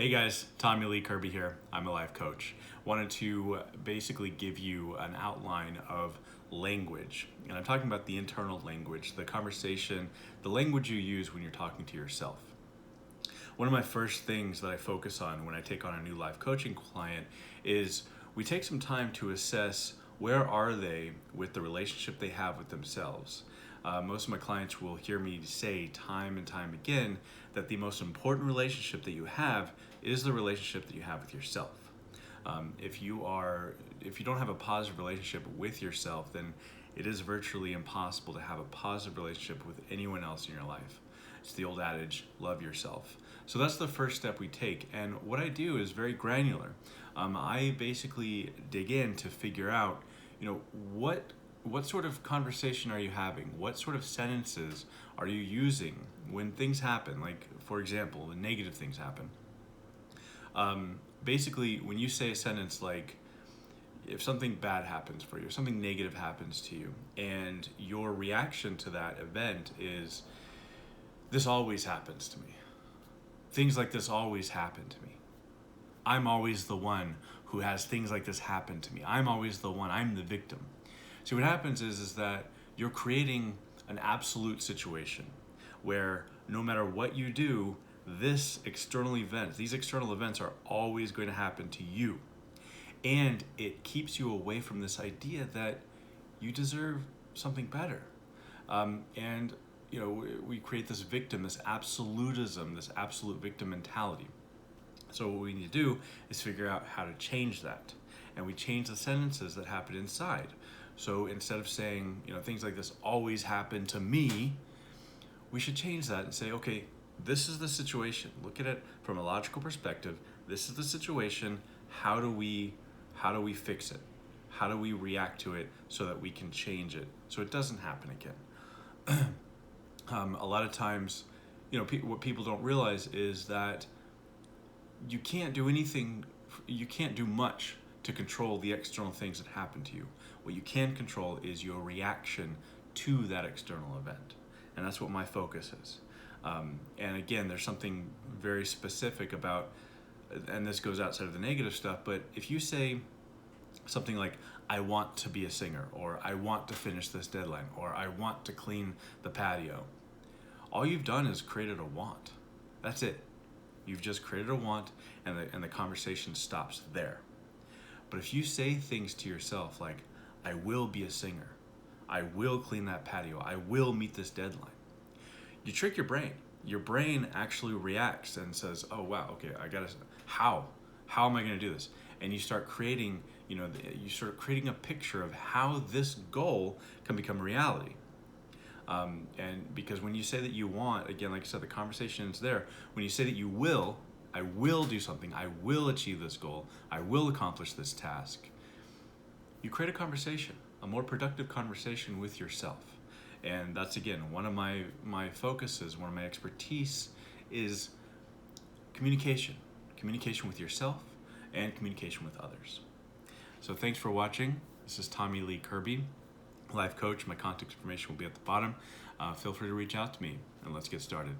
Hey guys, Tommy Lee Kirby here. I'm a life coach. Wanted to basically give you an outline of language. And I'm talking about the internal language, the conversation, the language you use when you're talking to yourself. One of my first things that I focus on when I take on a new life coaching client is we take some time to assess where are they with the relationship they have with themselves. Most of my clients will hear me say time and time again that the most important relationship that you have is the relationship that you have with yourself. If you don't have a positive relationship with yourself, then it is virtually impossible to have a positive relationship with anyone else in your life. It's the old adage, love yourself. So that's the first step we take. And what I do is very granular. I basically dig in to figure out, what sort of conversation are you having? What sort of sentences are you using when things happen? Like, for example, when negative things happen. Basically, when you say a sentence like, if something bad happens for you, if something negative happens to you, and your reaction to that event is, this always happens to me. Things like this always happen to me. I'm always the one who has things like this happen to me. I'm always the one, I'm the victim. See, what happens is that you're creating an absolute situation where no matter what you do, these external events are always going to happen to you. And it keeps you away from this idea that you deserve something better. We create this victim, this absolutism, this absolute victim mentality. So what we need to do is figure out how to change that. And we change the sentences that happen inside. So instead of saying, things like this always happen to me, we should change that and say, okay, this is the situation. Look at it from a logical perspective. This is the situation. How do we fix it? How do we react to it so that we can change it so it doesn't happen again? A lot of times, what people don't realize is that you can't do much to control the external things that happen to you. What you can control is your reaction to that external event. And that's what my focus is. And again, there's something very specific about, and this goes outside of the negative stuff, but if you say something like, I want to be a singer, or I want to finish this deadline, or I want to clean the patio, all you've done is created a want. That's it. You've just created a want, and the conversation stops there. But if you say things to yourself like, I will be a singer, I will clean that patio, I will meet this deadline, you trick your brain. Your brain actually reacts and says, oh wow, okay, how am I gonna do this? And you start creating, a picture of how this goal can become reality. And because when you say that you want, again, like I said, the conversation is there. When you say that I will do something, I will achieve this goal, I will accomplish this task, you create a conversation, a more productive conversation with yourself. And that's, again, one of my focuses, one of my expertise is communication with yourself and communication with others. So thanks for watching. This is Tommy Lee Kirby, life coach. My contact information will be at the bottom. Feel free to reach out to me, and let's get started.